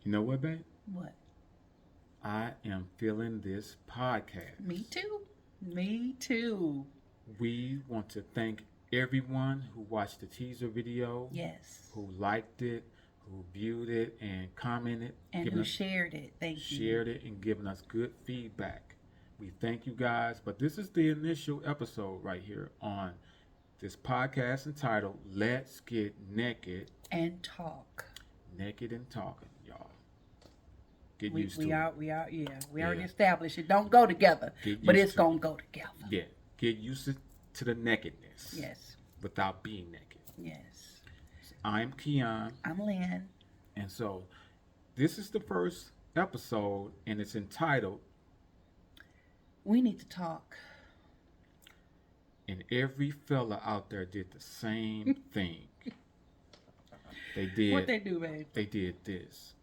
You know what, babe? What? I am feeling this podcast. Me too. Me too. We want to thank everyone who watched the teaser video, Yes. who liked it, who viewed it and commented, And giving who us shared it. Thank you. shared it and giving us good feedback. We thank you guys, but this is the initial episode right here on this podcast entitled Let's Get Naked, And talk. Naked and Talking, y'all. Get We, used we to are, it. we already Yeah. established it. Don't go together. Get But used it's to going to go together. Yeah, get used to the nakedness. Yes. Without being naked. Yes. I'm Keon, I'm Lynn. and so this is the first episode, and it's entitled We need to talk. "And Every Fella Out There Did the Same Thing." They did. What they do, babe? They did this.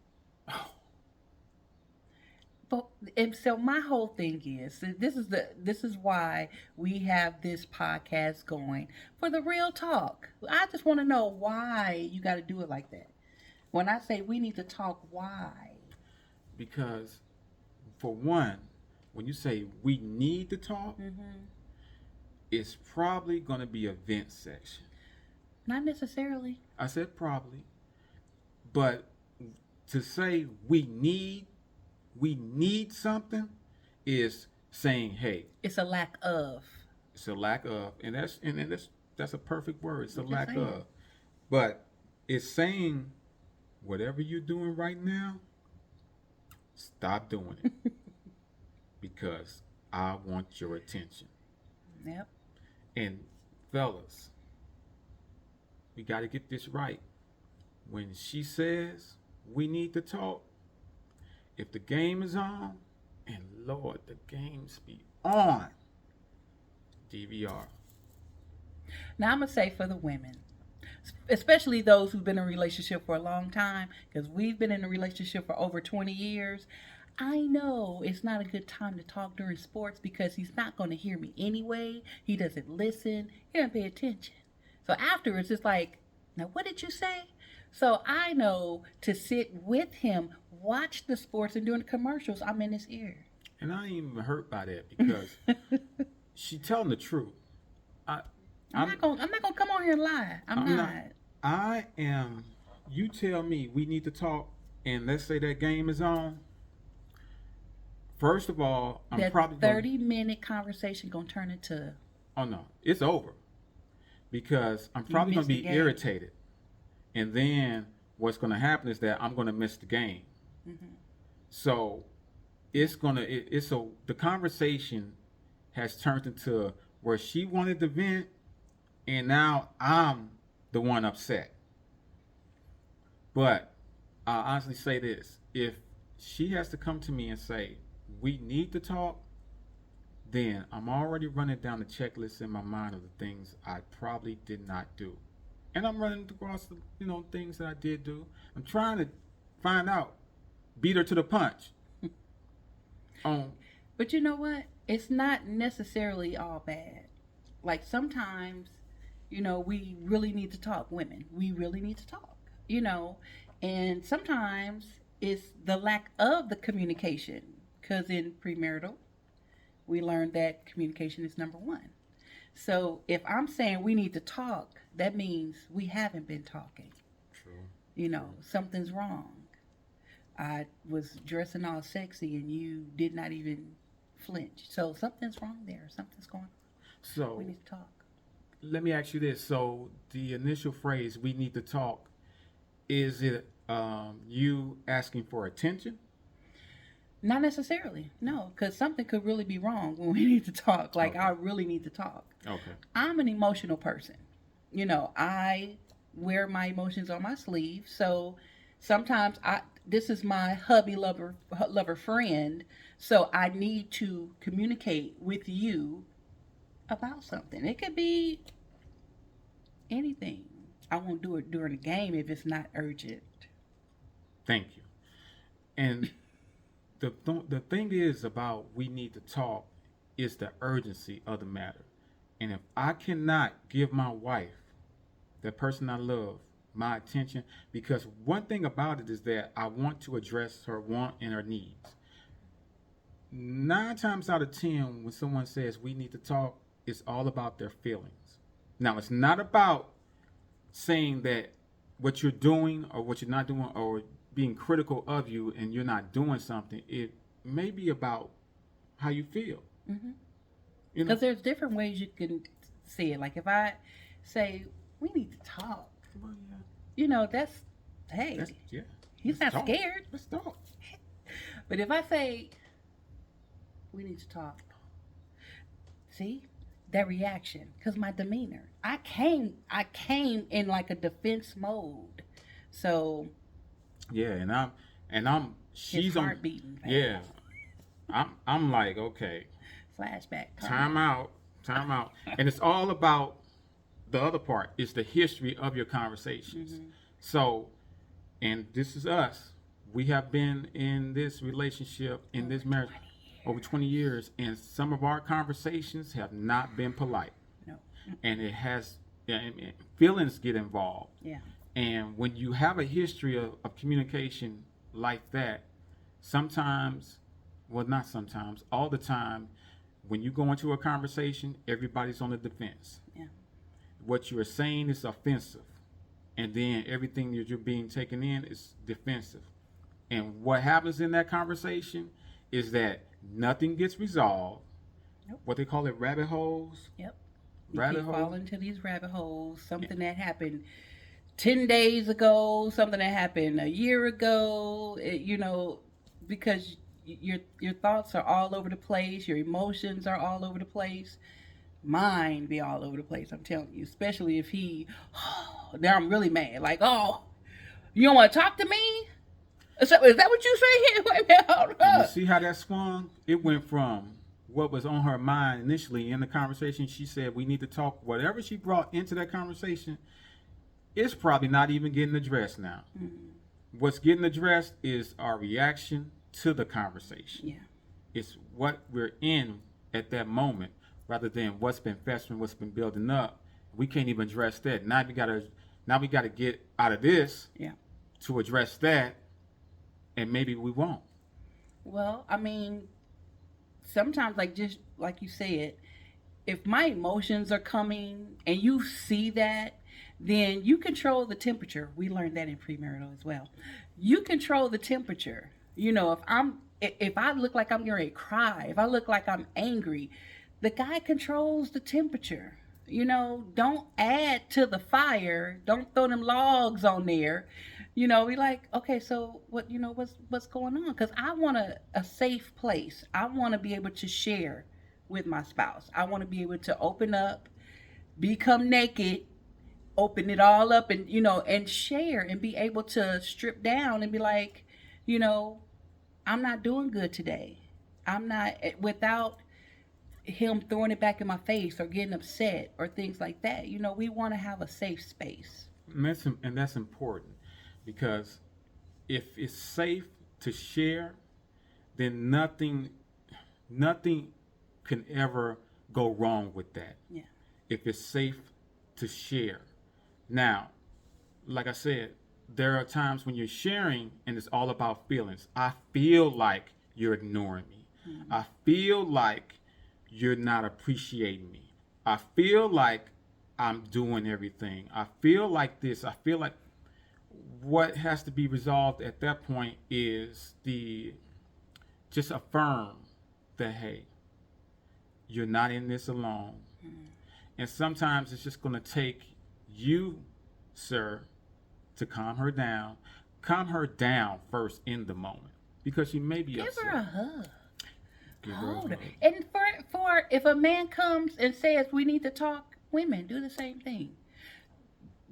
But and so my whole thing is this is why we have this podcast going for the real talk. I just want to know why you got to do it like that. When I say we need to talk, why? Because, for one, when you say we need to talk, it's probably going to be a vent section. Not necessarily. I said probably, but to say we need something is saying, hey, It's a lack of. it's a lack of, and that's a perfect word. It's a Just lack saying. of, but it's saying whatever you're doing right now, stop doing it because I want your attention. Yep. And fellas, we got to get this right. When she says we need to talk, if the game is on, and Lord, the games be on, DVR. Now I'm gonna say for the women, especially those who've been in a relationship for a long time, because we've been in a relationship for over 20 years. I know it's not a good time to talk during sports because he's not going to hear me anyway. He doesn't listen. He doesn't pay attention. So afterwards, it's like, now what did you say? So I know to sit with him, watch the sports, and during the commercials, I'm in his ear. And I ain't even hurt by that because she telling the truth. I'm not gonna come on here and lie. I'm not. I am. You tell me we need to talk, and let's say that game is on. First of all, I'm That probably 30-minute conversation gonna turn into. Oh no, it's over because I'm probably going missed to the be game. irritated, and then what's going to happen is that I'm going to miss the game. So the conversation has turned into where she wanted to vent, and now I'm the one upset. But I honestly say this: if she has to come to me and say we need to talk, then I'm already running down the checklist in my mind of the things I probably did not do. And I'm running across the things that I did do. I'm trying to find out, beat her to the punch. But you know what? It's not necessarily all bad. Like sometimes, we really need to talk, women. We really need to talk, And sometimes it's the lack of the communication. Because in premarital, we learned that communication is number one. So if I'm saying we need to talk, that means we haven't been talking. True. Something's wrong. I was dressing all sexy and you did not even flinch. So something's wrong there. Something's going on. So We need to talk. let me ask you this. So the initial phrase, we need to talk, is it you asking for attention? Not necessarily. No, because something could really be wrong when we need to talk. Like, Okay. I really need to talk. Okay. I'm an emotional person. I wear my emotions on my sleeve. So sometimes this is my hubby lover friend. So I need to communicate with you about something. It could be anything. I won't do it during the game if it's not urgent. Thank you. And the thing is about we need to talk is the urgency of the matter. And if I cannot give my wife, the person I love, my attention, because one thing about it is that I want to address her want and her needs. 9 times out of 10, when someone says we need to talk, it's all about their feelings. Now, it's not about saying that what you're doing or what you're not doing or being critical of you and you're not doing something. It may be about how you feel. Mm-hmm. You know, Because there's different ways you can see it. Like if I say we need to talk, well, yeah, you know, that's hey, yeah. he's Let's not talk. scared. Let's talk. But if I say we need to talk, see that reaction, because my demeanor, I came in like a defense mode. So Yeah, and his she's heart on. beating fast. Yeah, I'm like, okay, Flashback. time out, and it's all about the other part. It's the history of your conversations. Mm-hmm. So, and this is us. We have been in this relationship, in this marriage, over 20 years, and some of our conversations have not been polite, No. and it has, yeah, and feelings get involved. Yeah. And when you have a history of communication like that, sometimes, well, not sometimes, all the time, when you go into a conversation, everybody's on the defense. Yeah. What you're saying is offensive. And then everything that you're being taken in is defensive. And what happens in that conversation is that nothing gets resolved. Nope. What they call it, rabbit holes. Yep. You Rabbit keep holes. falling into these rabbit holes. Something that happened 10 days ago, something that happened a year ago, you know, because your thoughts are all over the place, your emotions are all over the place. Mine be all over the place, I'm telling you, especially if he, now I'm really mad. Like, oh, you don't want to talk to me? So, is that what you say here? Wait a minute, hold And you up. see how that swung? It went from what was on her mind initially in the conversation. She said, we need to talk. Whatever she brought into that conversation, it's probably not even getting addressed now. Mm-hmm. What's getting addressed is our reaction to the conversation. Yeah. It's what we're in at that moment rather than what's been festering, what's been building up. We can't even address that. Now we gotta get out of this Yeah. to address that, and maybe we won't. Well, I mean, sometimes, like just like you said, if my emotions are coming and you see that, then you control the temperature. We learned that in premarital as well. You control the temperature. You know, if I look like I'm going to cry, if I look like I'm angry, the guy controls the temperature. You know, don't add to the fire. Don't throw them logs on there. You know, we like, okay, so what, you know, what's going on? Because I want a safe place. I want to be able to share with my spouse. I want to be able to open up, become naked, open it all up, and, you know, and share and be able to strip down and be like, you know, I'm not doing good today. I'm not, without him throwing it back in my face or getting upset or things like that. You know, we want to have a safe space. And that's important, because if it's safe to share, then nothing can ever go wrong with that. Yeah. If it's safe to share. Now, like I said, there are times when you're sharing and it's all about feelings. I feel like you're ignoring me. Mm-hmm. I feel like you're not appreciating me. I feel like I'm doing everything. I feel like this. I feel like what has to be resolved at that point is just affirm that, hey, you're not in this alone. Mm-hmm. And sometimes it's just going to take you, sir, to calm her down. Calm her down first in the moment, because she may be upset. Give her a hug. Hold her. And for if a man comes and says we need to talk, women do the same thing.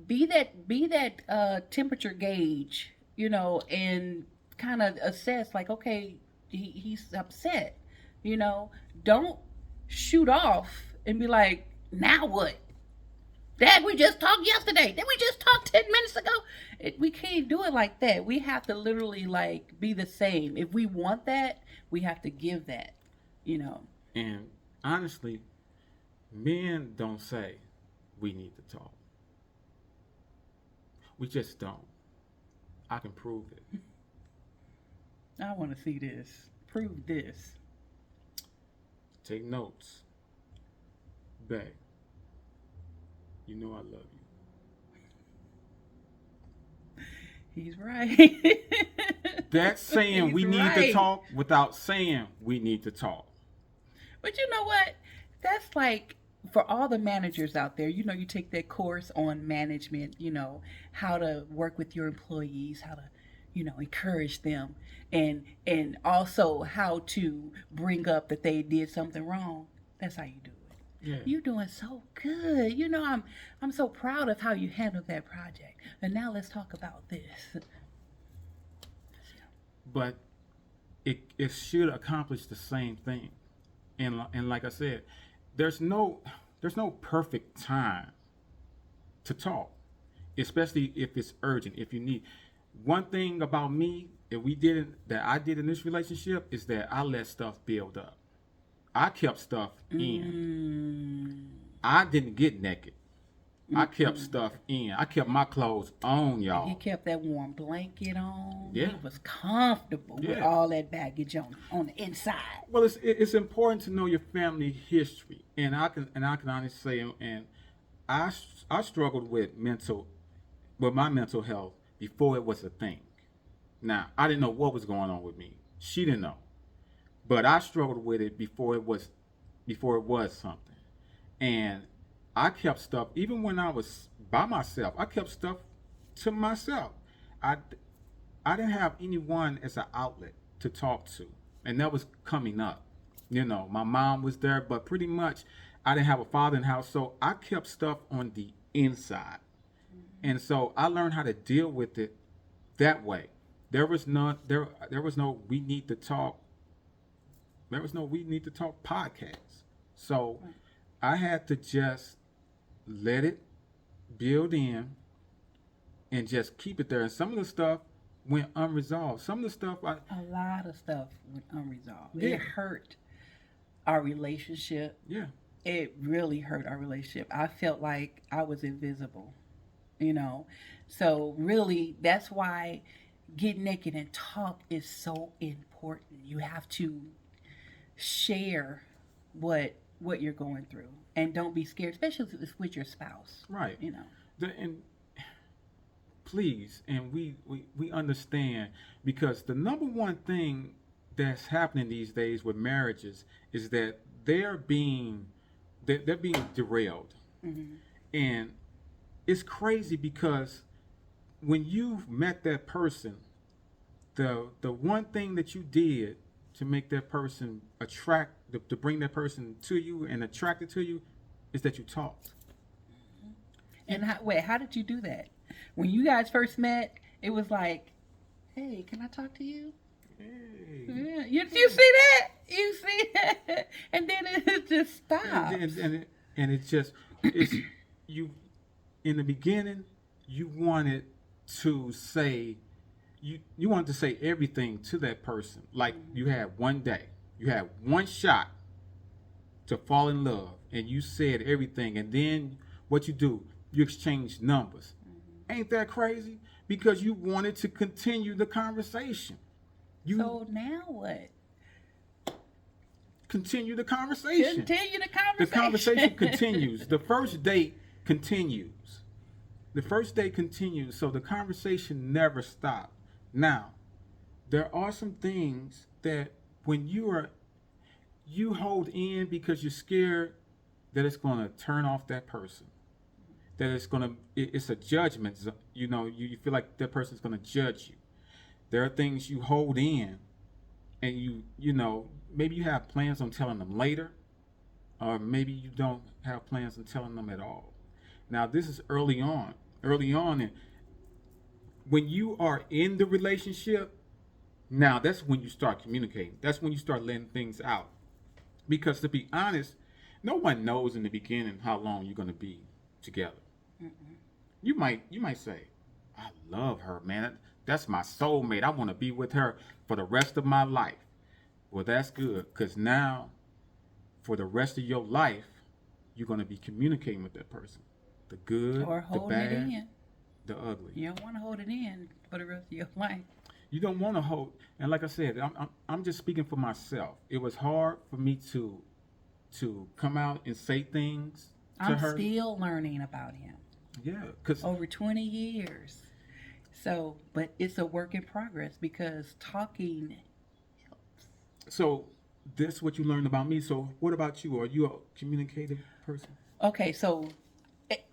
Be that temperature gauge, you know, and kind of assess like, okay, he's upset, you know. Don't shoot off and be like, now what? Dad, we just talked yesterday. Did we just talk 10 minutes ago? We can't do it like that. We have to literally like be the same. If we want that, we have to give that, you know. And honestly, men don't say we need to talk. We just don't. I can prove it. I want to see this. Prove this. Take notes. Babe, you know I love you. He's right. That's saying He's we need to right. talk without saying we need to talk. But you know what? That's like for all the managers out there, you take that course on management, how to work with your employees, how to, encourage them and also how to bring up that they did something wrong. That's how you do it. Yeah. You're doing so good. I'm so proud of how you handled that project. And now let's talk about this. But it should accomplish the same thing. And like I said, there's no perfect time to talk, especially if it's urgent. If you need one thing about me that I did in this relationship is that I let stuff build up. I kept stuff in. I didn't get naked. I kept stuff in. I kept my clothes on, y'all. He kept that warm blanket on. Yeah. He was comfortable with Yeah. all that baggage on the inside. Well, it's important to know your family history, and I can honestly say, and I struggled with my mental health before it was a thing. Now I didn't know what was going on with me. She didn't know, but I struggled with it before it was something, and I kept stuff even when I was by myself. I kept stuff to myself. I didn't have anyone as an outlet to talk to, and that was coming up. My mom was there, but pretty much I didn't have a father in the house, so I kept stuff on the inside, and so I learned how to deal with it that way. There was no we need to talk. There was no we need to talk podcast. So I had to just let it build in and just keep it there. And some of the stuff went unresolved. Some of the stuff A lot of stuff went unresolved. Yeah. It hurt our relationship. yeah. It really hurt our relationship. I felt like I was invisible, So really, that's why get naked and talk is so important. You have to share what you're going through, and don't be scared, especially if it's with your spouse. Right. You know. And please, and we understand, because the number one thing that's happening these days with marriages is that they're being derailed. Mm-hmm. And it's crazy because when you've met that person, the one thing that you did to make that person to bring that person to you and attracted to you is that you talked. And how did you do that? When you guys first met, it was like, hey, can I talk to you? Hey. Yeah. You see that? You see that? And then it just stops. And it's just it's you in the beginning you wanted to say you wanted to say everything to that person. Like you had one day, you had one shot to fall in love, and you said everything, and then what you do, you exchange numbers. Ain't that crazy? Because you wanted to continue the conversation. So now what? Continue the conversation. Continue the conversation. The conversation continues. The first date continues. The first date continues, so the conversation never stops. Now, there are some things that when you hold in because you're scared that it's going to turn off that person. That it's a judgment. You feel like that person's going to judge you. There are things you hold in, and maybe you have plans on telling them later, or maybe you don't have plans on telling them at all. Now, this is early on, and when you are in the relationship, now that's when you start communicating. That's when you start letting things out. Because to be honest, no one knows in the beginning how long you're going to be together. Mm-mm. You might say, I love her, man. That's my soulmate. I want to be with her for the rest of my life. Well, that's good, because now, for the rest of your life, you're going to be communicating with that person. The good, or the holding bad. it in. the ugly. You don't want to hold it in for the rest of your life. You don't want to hold. And like I said, I'm just speaking for myself. It was hard for me to come out and say things to I'm her. still learning about him. Yeah, because Over 20 years. So, but it's a work in progress because talking helps. so this what you learned about me. So what about you? Are you a communicative person? Okay, so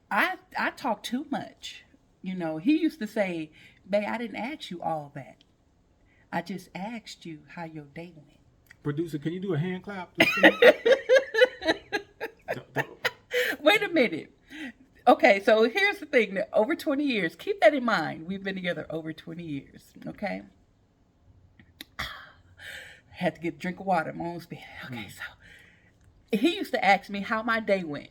I talk too much. You know, he used to say, "Babe, I didn't ask you all that. I just asked you how your day went." Producer, can you do a hand clap? Wait a minute. Okay, so here's the thing. Over 20 years, keep that in mind. We've been together over 20 years, okay? Had to get a drink of water. I'm almost spit. Okay, so he used to ask me how my day went.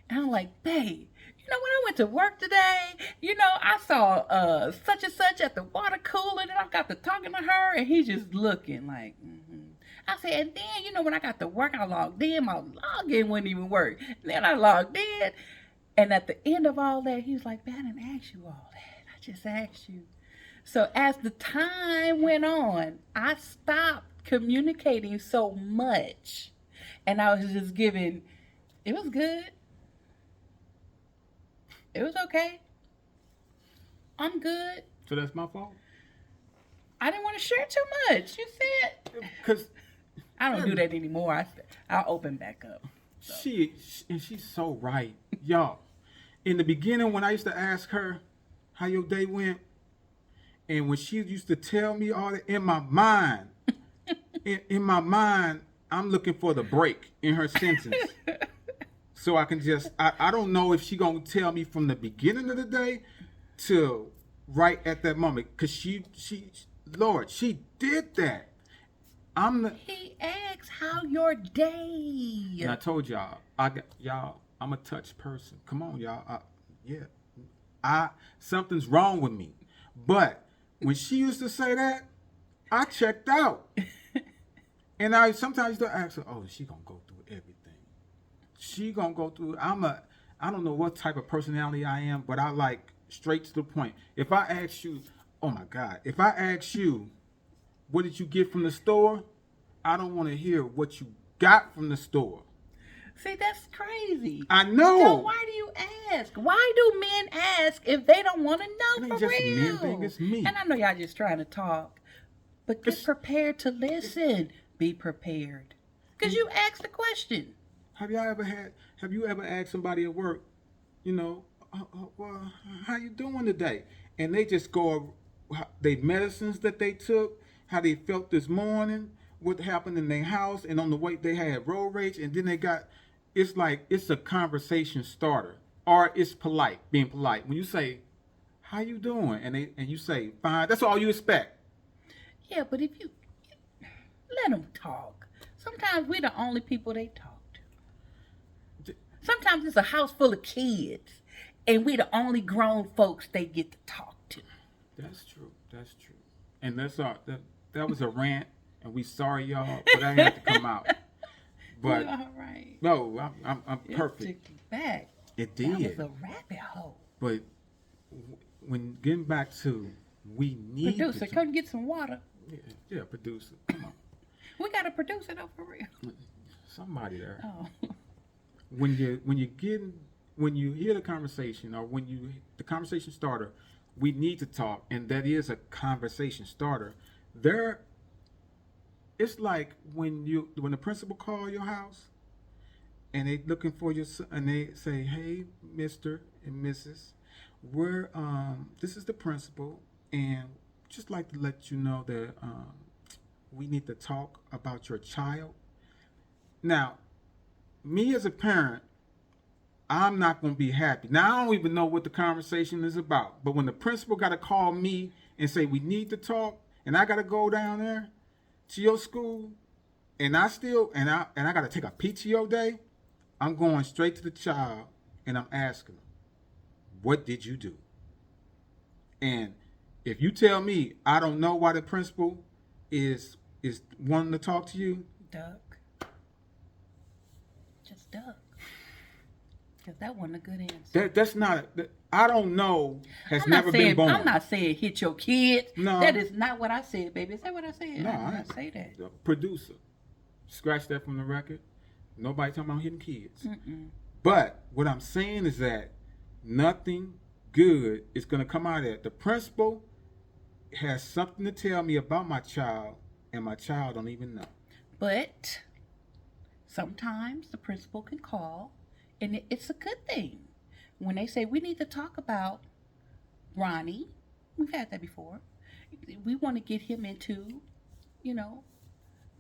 And I'm like, babe, you know, when I went to work today, you know, I saw such and such at the water cooler, and I got to talking to her, and he's just looking like, I said, and then, you know, when I got to work, I logged in. My login wouldn't even work. Then I logged in. And at the end of all that, he was like, "Man, I didn't ask you all that. I just asked you." So as the time went on, I stopped communicating so much. And I was just giving, it was good. It was okay. I'm good. So that's my fault? I didn't want to share too much. You said. Because I don't do that anymore. I'll open back up. So. she's so right. Y'all, in the beginning when I used to ask her how your day went, and when she used to tell me all that in my mind, in my mind, I'm looking for the break in her sentence. So I can just, I don't know if she gonna tell me from the beginning of the day to right at that moment. Because Lord, she did that. He asks how your day. And I told y'all, I'm a touch person. Come on, y'all. Something's wrong with me. But when she used to say that, I checked out. And I sometimes used to ask her, "Oh, she gonna go through everything. She gonna go through." I don't know what type of personality I am, but I like straight to the point. If I ask you, oh my God, if I ask you, what did you get from the store? I don't want to hear what you got from the store. See, that's crazy. I know. So why do you ask? Why do men ask if they don't want to know It ain't for just real? men thing, it's me. And I know y'all just trying to talk, but get prepared to listen. Be prepared, because you asked the question. Have you ever asked somebody at work, you know, well, how you doing today? And they just go, they medicines that they took, how they felt this morning, what happened in their house, and on the way they had road rage, and then it's like it's a conversation starter, or it's being polite. When you say, "How you doing?" and you say, "Fine," that's all you expect. Yeah, but if you let them talk, sometimes we're the only people they talk to. Sometimes it's a house full of kids, and we're the only grown folks they get to talk to. That's true. And that's that was a rant. And we sorry, y'all, but I had to come out. But all right. No, I'm perfect. It took you back. It did. That was a rabbit hole. But when getting back to, we need producer, come get some water. Yeah, producer, come on. We got a producer though, for real. Somebody there. Oh. When you hear the conversation, or the conversation starter, we need to talk, and that is a conversation starter. It's like when the principal call your house and they looking for your son, and they say, "Hey, Mr. and Mrs., this is the principal, and just like to let you know that we need to talk about your child." Now, me as a parent, I'm not going to be happy. Now, I don't even know what the conversation is about. But when the principal got to call me and say, "We need to talk," and I got to go down there to your school, and I got to take a PTO day, I'm going straight to the child, and I'm asking them, "What did you do?" And if you tell me I don't know why the principal is wanting to talk to you, Duck. Just duck. Because that wasn't a good answer. That's not. I don't know. Has I'm not never saying, been born. I'm not saying hit your kids. No. That is not what I said, baby. Is that what I said? No, I I did not say that. The producer. Scratch that from the record. Nobody talking about hitting kids. Mm-mm. But what I'm saying is that nothing good is going to come out of it. The principal has something to tell me about my child, and my child don't even know. But sometimes the principal can call, and it's a good thing. When they say, we need to talk about Ronnie, we've had that before. We want to get him into,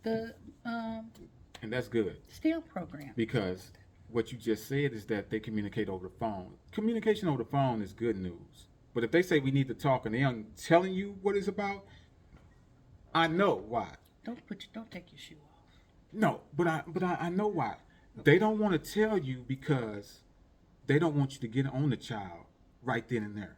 the And that's good. STEM program. Because what you just said is that they communicate over the phone. Communication over the phone is good news. But if they say we need to talk and they aren't telling you what it's about, I know why. Don't take your shoe off. No, but I know why. They don't want to tell you because they don't want you to get on the child right then and there.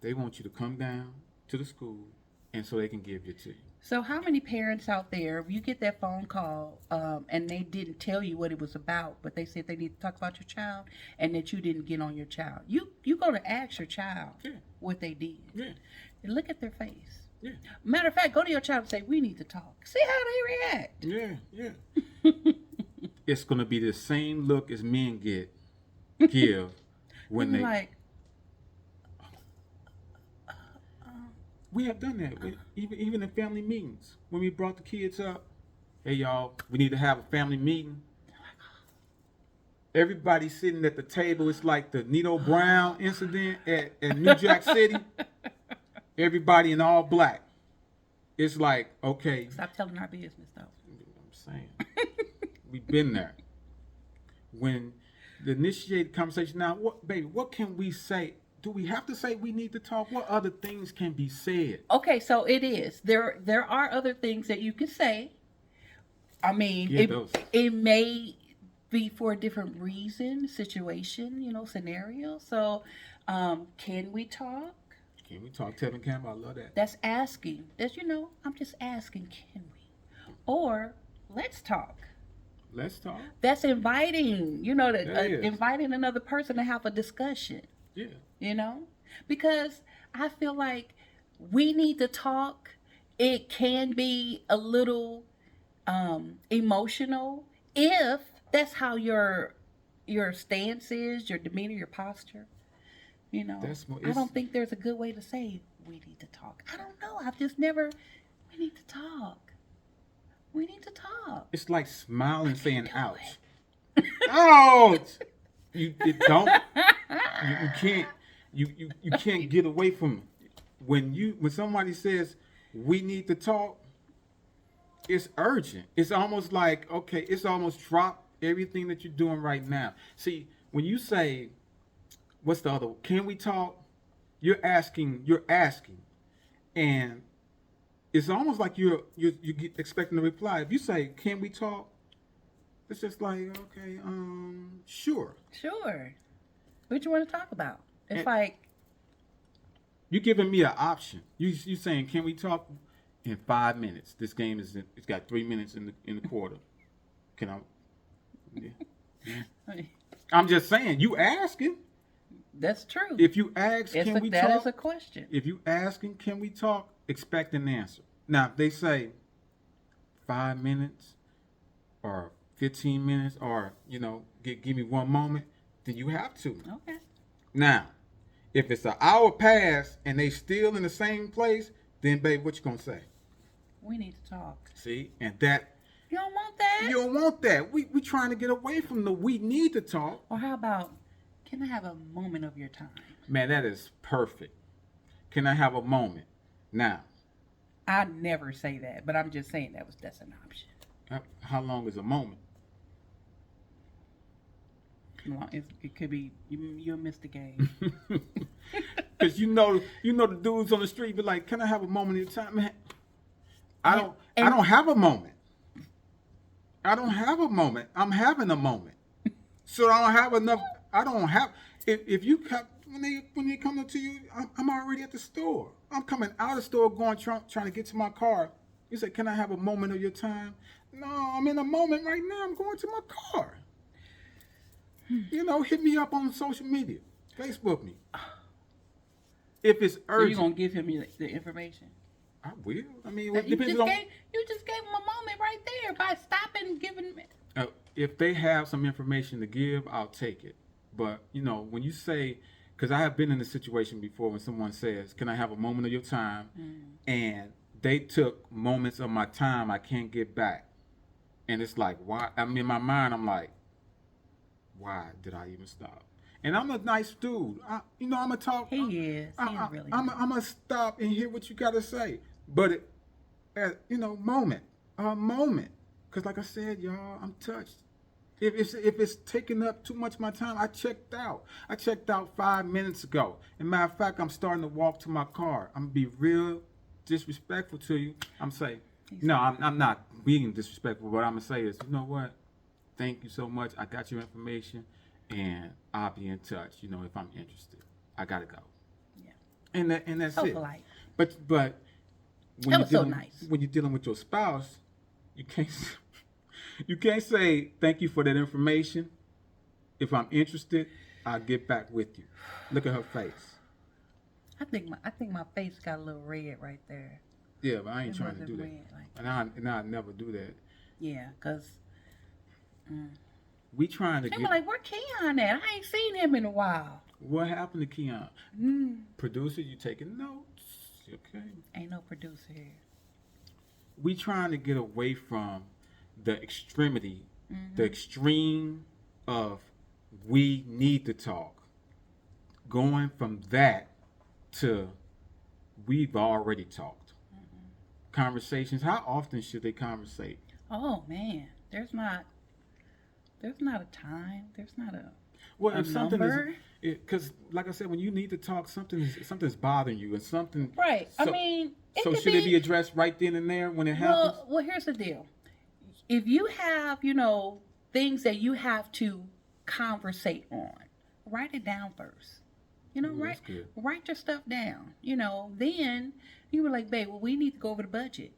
They want you to come down to the school and so they can give it to you. So how many parents out there, if you get that phone call and they didn't tell you what it was about, but they said they need to talk about your child and that you didn't get on your child? You're going to ask your child what they did. Yeah. And look at their face. Yeah. Matter of fact, go to your child and say, we need to talk. See how they react. Yeah. It's going to be the same look as men give when they... like, we have done that. Even in family meetings. When we brought the kids up, hey, y'all, we need to have a family meeting. Everybody sitting at the table. It's like the Nino Brown incident at New Jack City. Everybody in all black. It's like, okay. Stop telling our business, though. I'm saying. We've been there. When the initiated conversation, now, what can we say? Do we have to say we need to talk? What other things can be said? Okay, so it is. There are other things that you can say. I mean, it may be for a different reason, situation, scenario. So, can we talk? Can we talk? Tevin Campbell, I love that. That's asking. I'm just asking, can we? Or, let's talk. Let's talk. That's inviting, inviting another person to have a discussion. Yeah. Because I feel like we need to talk. It can be a little emotional if that's how your stance is, your demeanor, your posture. I don't think there's a good way to say we need to talk. I don't know. I've just never. We need to talk. We need to talk. It's like smiling, saying "ouch." Ouch. You don't. You can't. You can't get away from it. When somebody says we need to talk, it's urgent. It's almost like, okay, it's almost drop everything that you're doing right now. See, when you say, what's the other? Can we talk? You're asking, and it's almost like you're expecting a reply. If you say, "Can we talk?" It's just like, okay, sure. Sure. What you want to talk about? It's like you giving me an option. You saying, "Can we talk in 5 minutes?" This game it's got 3 minutes in the quarter. Can I? Yeah. I'm just saying. You asking. That's true. If you ask, can we talk? That is a question. If you asking, can we talk? Expect an answer. Now, if they say 5 minutes or 15 minutes or, give me 1 moment, then you have to. Okay. Now, if it's an hour past and they still in the same place, then, babe, what you going to say? We need to talk. See? And that. You don't want that? You don't want that. We trying to get away from the we need to talk. Or how about, can I have a moment of your time? Man, that is perfect. Can I have a moment? Now. I never say that, but I'm just saying that's an option. How long is a moment? It could be you'll miss the game. Because the dudes on the street be like, "Can I have a moment of time, man?" I don't have a moment. I don't have a moment. I'm having a moment. So I don't have enough. I don't have. If you come when they come up to you, I'm already at the store. I'm coming out of the store, trying to get to my car. You say, "Can I have a moment of your time?" No, I'm in a moment right now. I'm going to my car. hit me up on social media. Facebook me. If it's So you urgent, gonna give him the information? I will. I mean, You it depends just on. gave him a moment right there by stopping and giving him. If they have some information to give, I'll take it. But when you say, because I have been in a situation before when someone says, "Can I have a moment of your time?" and they took moments of my time I can't get back, and it's like, why? I mean, in my mind, I'm like, why did I even stop? And I'm a nice dude. I'm gonna talk. He is. He's really. I'm gonna stop and hear what you gotta say. But moment, a moment. Because like I said, y'all, I'm touched. If it's taking up too much of my time, I checked out. I checked out 5 minutes ago. As a matter of fact, I'm starting to walk to my car. I'm gonna be real disrespectful to you. I'm saying, no, I'm not being disrespectful. What I'm gonna say is, you know what? Thank you so much. I got your information, and I'll be in touch. If I'm interested, I gotta go. Yeah. And that's So it. polite. But when That was so nice. When you're dealing with your spouse, you can't say thank you for that information. If I'm interested, I'll get back with you. Look at her face. I think my face got a little red right there. Yeah, but I ain't It trying to wasn't do that. red, like- And I never do that. Yeah, cause We trying to they get. were like, "Where Keon at? I ain't seen him in a while." What happened to Keon? Mm. Producer, you taking notes? Okay. Ain't no producer here. We trying to get away from the extremity, the extreme of we need to talk. Going from that to we've already talked. Conversations. How often should they conversate? Oh man, there's not a time. There's not a Well, a if something number. is, because like I said, when you need to talk, something's bothering you, and something. Right. I So- mean, it So could should it be addressed right then and there when it happens? Well, here's the deal. If you have, things that you have to conversate on, write it down first. Ooh, that's good. Write your stuff down. Then you were like, babe, well, we need to go over the budget.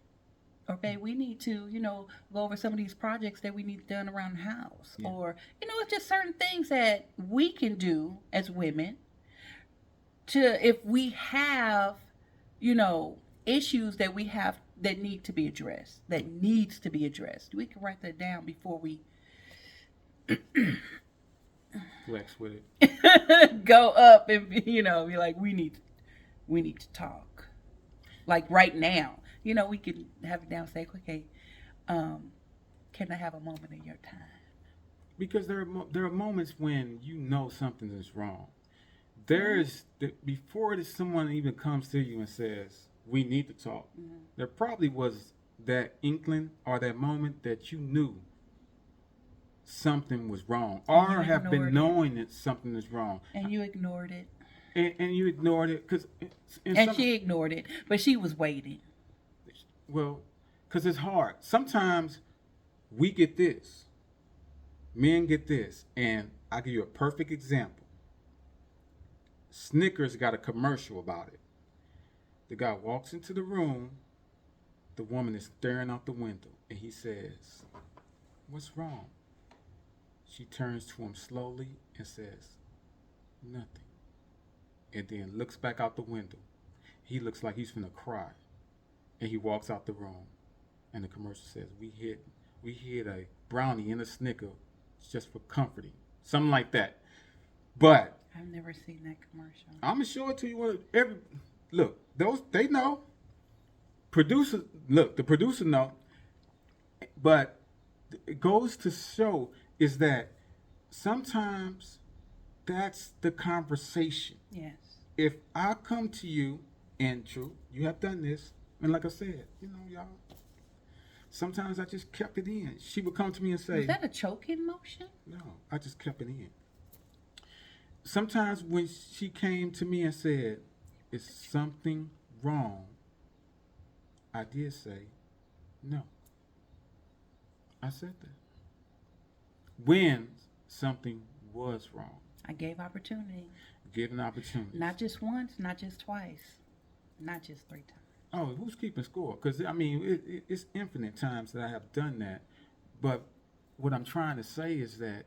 Or, babe, we need to, go over some of these projects that we need done around the house. Yeah. Or, it's just certain things that we can do as women if we have, issues that we have that need to be addressed, we can write that down before we Flex with it. go up and be like, we need to talk, like right now. We can have it down, say, okay, can I have a moment of your time? Because there are moments when something is wrong. Before someone even comes to you and says we need to talk, there probably was that inkling or that moment that you knew something was wrong, or you have been ignored it. knowing that something is wrong, And you ignored it. and you ignored it because She ignored it, but she was waiting. because it's hard. Sometimes we get this, men get this, and I'll give you a perfect example. Snickers got a commercial about it. The guy walks into the room, the woman is staring out the window, and he says, "What's wrong?" She turns to him slowly and says, "Nothing." And then looks back out the window. He looks like he's finna cry. And he walks out the room. And the commercial says, we hid a brownie in a Snicker just for comforting. Something like that. But I've never seen that commercial. I'm gonna show it to you. Look, they know. The producer know. But it goes to show is that sometimes that's the conversation. Yes. If I come to you, and true, you have done this, and like I said, y'all, sometimes I just kept it in. She would come to me and say, Was that a choking motion? no, I just kept it in. Sometimes when she came to me and said, is something wrong? I did say, no. I said that. When something was wrong, I gave opportunity. give an opportunity. Not just once, not just twice, not just 3 times. Oh, who's keeping score? Because, it's infinite times that I have done that. But what I'm trying to say is that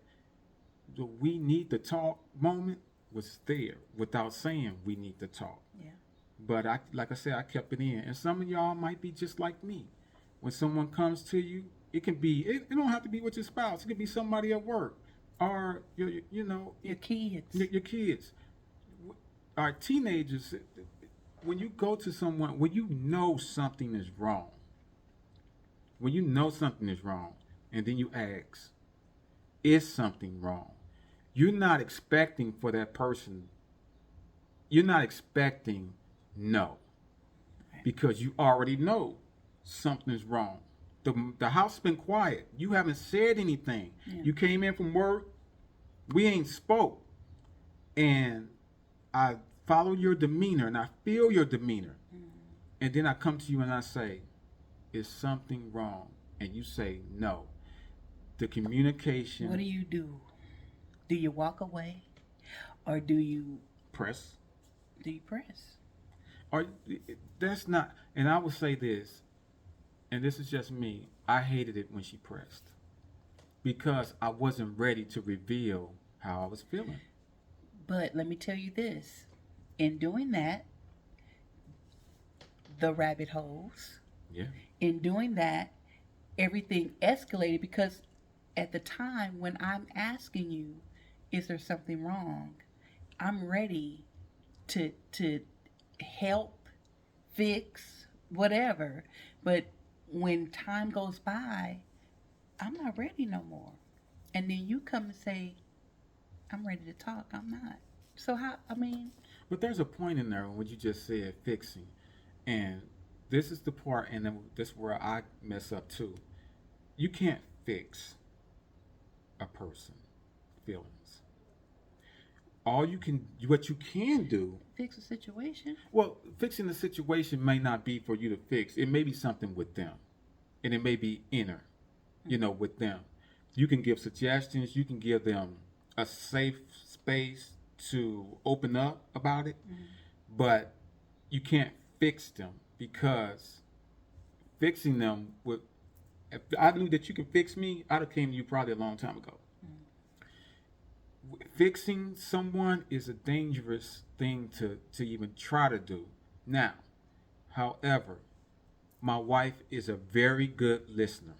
the we need to talk moment was there without saying we need to talk. Yeah. But I, like I said, I kept it in. And some of y'all might be just like me. When someone comes to you, it can be, it don't have to be with your spouse. It could be somebody at work or you know, Your kids. your kids. Our teenagers, when you go to someone, when you know something is wrong, when you know something is wrong, and then you ask, is something wrong? You're not expecting for that person, you're not expecting no, because you already know something's wrong. The house been quiet. You haven't said anything. Yeah. You came in from work. We ain't spoke. And I follow your demeanor and I feel your demeanor. And then I come to you and I say, is something wrong? And you say no. The communication. What do you do? Do you walk away, or do you press? Do you press? Or that's not. And I would say this, and this is just me. I hated it when she pressed because I wasn't ready to reveal how I was feeling. But let me tell you this: in doing that, the rabbit holes. Yeah. In doing that, everything escalated because at the time when I'm asking you, is there something wrong? I'm ready to help, fix, whatever. But when time goes by, I'm not ready no more. And then you come and say, I'm ready to talk. I'm not. So how, I mean. But there's a point in there when you just said fixing. And this is the part, and then this is where I mess up too. You can't fix a person feelings. All you can, what you can do, fix a situation. Well, fixing the situation may not be for you to fix. It may be something with them, and it may be inner, with them. You can give suggestions. You can give them a safe space to open up about it, but you can't fix them because fixing them would. If I knew that you could fix me, I'd have came to you probably a long time ago. Fixing someone is a dangerous thing to even try to do. Now, however, my wife is a very good listener.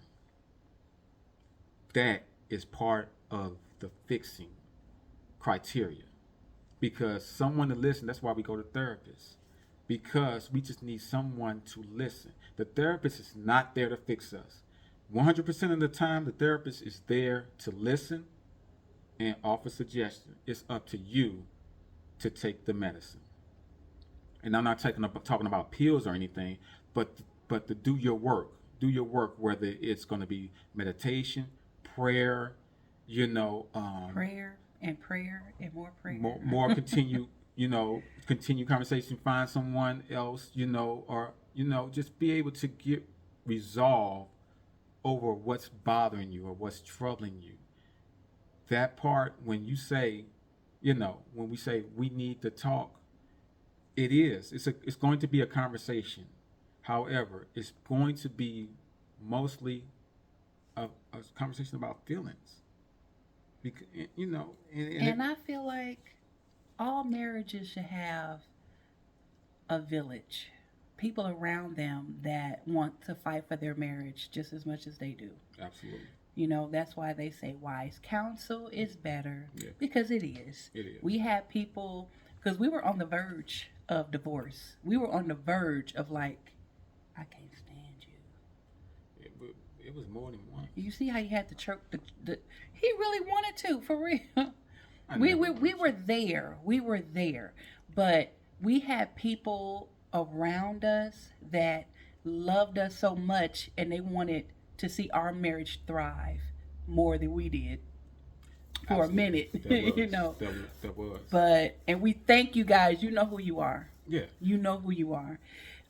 That is part of the fixing criteria. Because someone to listen, that's why we go to therapists. Because we just need someone to listen. The therapist is not there to fix us. 100% of the time, the therapist is there to listen and offer suggestions. It's up to you to take the medicine. And I'm not talking about pills or anything, but to do your work. Do your work, whether it's going to be meditation, prayer, prayer and more prayer. More continue, continue conversation, find someone else, or, just be able to get resolve over what's bothering you or what's troubling you. That part, when you say, when we say we need to talk, it's going to be a conversation. However, it's going to be mostly a conversation about feelings. Because, and I feel like all marriages should have a village, people around them that want to fight for their marriage just as much as they do. Absolutely. That's why they say wise counsel is better, because it is. It is. We had people, because we were on the verge of divorce. We were on the verge of like, I can't stand you. It was more than one. You see how he had to choke the he really wanted to, for real. We were there. We were there. But we had people around us that loved us so much and they wanted to see our marriage thrive more than we did for Absolutely. a minute. That was. But, and we thank you guys. You know who you are. Yeah. You know who you are.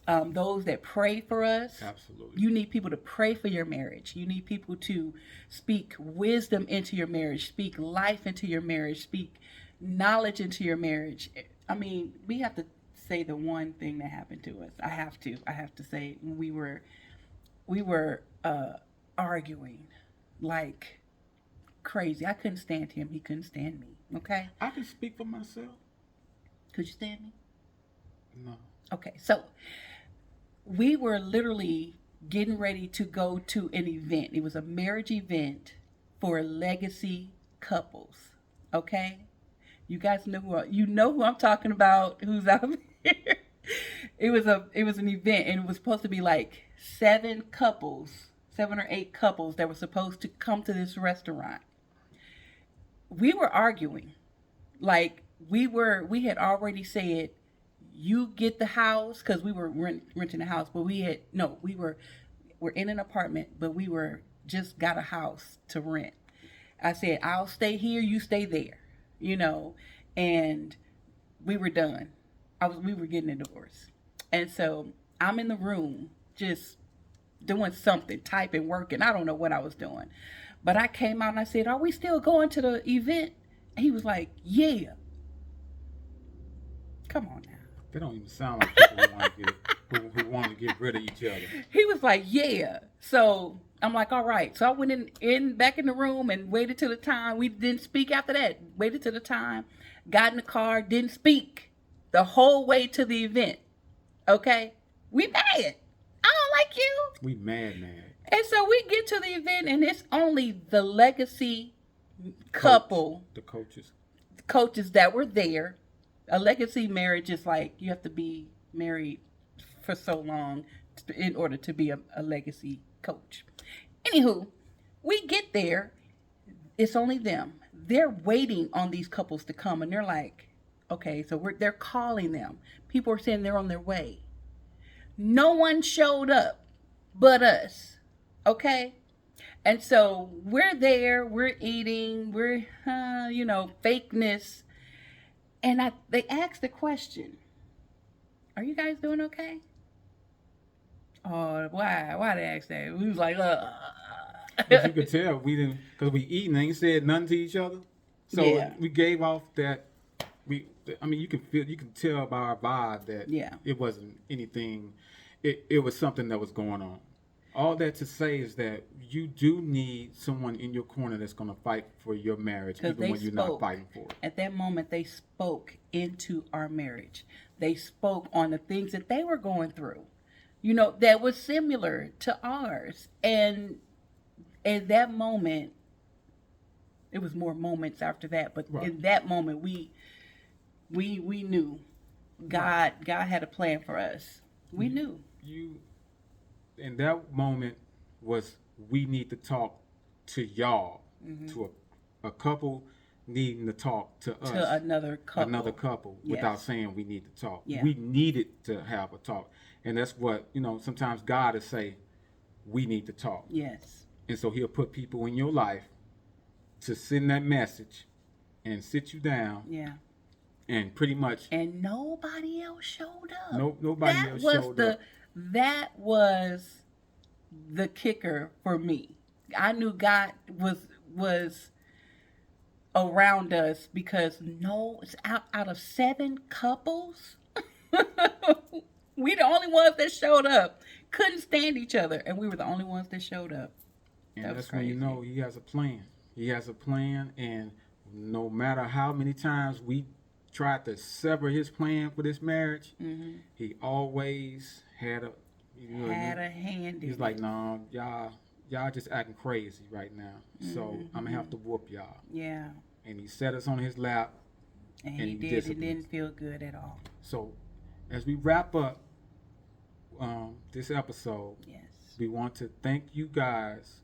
Those that pray for us. Absolutely. You need people to pray for your marriage. You need people to speak wisdom into your marriage, speak life into your marriage, speak knowledge into your marriage. I mean, we have to say the one thing that happened to us. I have to say, we were arguing like crazy. I couldn't stand him. He couldn't stand me. Okay? I can speak for myself. Could you stand me? No. Okay, so we were literally getting ready to go to an event. It was a marriage event for legacy couples. Okay? You guys know who I'm talking about, who's out there. It was an event, and it was supposed to be like 7 or 8 couples that were supposed to come to this restaurant. We were arguing. Like we had already said, you get the house, because we were renting a house, but we're in an apartment, but we were just got a house to rent. I said, I'll stay here, you stay there, and we were done. We were getting a divorce. And so I'm in the room just doing something, typing, working. I don't know what I was doing. But I came out and I said, are we still going to the event? And he was like, yeah. Come on now. They don't even sound like people who want to get rid of each other. He was like, yeah. So I'm like, all right. So I went back in the room and waited till the time. We didn't speak after that. Waited till the time. Got in the car. Didn't speak the whole way to the event. Okay? We mad. I don't like you. We mad. And so we get to the event, and it's only the legacy couple. The coaches that were there. A legacy marriage is like you have to be married for so long in order to be a legacy coach. Anywho, we get there. It's only them. They're waiting on these couples to come, and they're like, okay, so they're calling them. People are saying they're on their way. No one showed up but us. Okay? And so we're there, we're eating, we're, fakeness. And they asked the question, are you guys doing okay? Oh, why they ask that? We was like, But you could tell we didn't, because we eating, ain't said nothing to each other. So yeah. We gave off that, you can tell by our vibe that it wasn't anything, it was something that was going on. All that to say is that you do need someone in your corner that's going to fight for your marriage, even when you're not fighting for it. At that moment, they spoke into our marriage. They spoke on the things that they were going through, that was similar to ours. And at that moment, it was more moments after that, but in that moment, we knew God had a plan for us. We knew. In that moment was, we need to talk to y'all, to a couple needing to talk to us, to another couple, without saying we need to talk. Yeah. We needed to have a talk, and that's what sometimes God will say, we need to talk. Yes. And so He'll put people in your life to send that message and sit you down. Yeah. And pretty much. And nobody else showed up. Nobody else showed up. That was the kicker for me. I knew God was around us because out of 7 couples, we the only ones that showed up. Couldn't stand each other, and we were the only ones that showed up. And that's when you know He has a plan. He has a plan, and no matter how many times we tried to sever His plan for this marriage, He always had a hand. He's like, no, y'all just acting crazy right now. So I'm gonna have to whoop y'all. Yeah. And He set us on His lap. And he did. It didn't feel good at all. So as we wrap up this episode, yes, we want to thank you guys.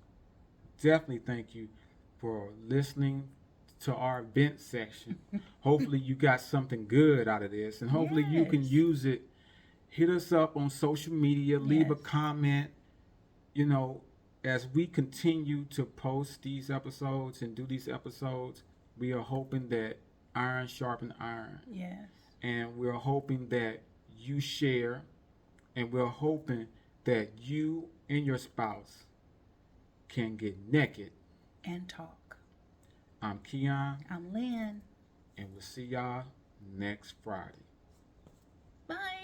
Definitely thank you for listening to our event section. Hopefully you got something good out of this, and hopefully you can use it. Hit us up on social media, leave a comment. As we continue to post these episodes and do these episodes, we are hoping that iron sharpens iron. Yes. And we're hoping that you share, and we're hoping that you and your spouse can get naked and talk. I'm Keon. I'm Lynn. And we'll see y'all next Friday. Bye.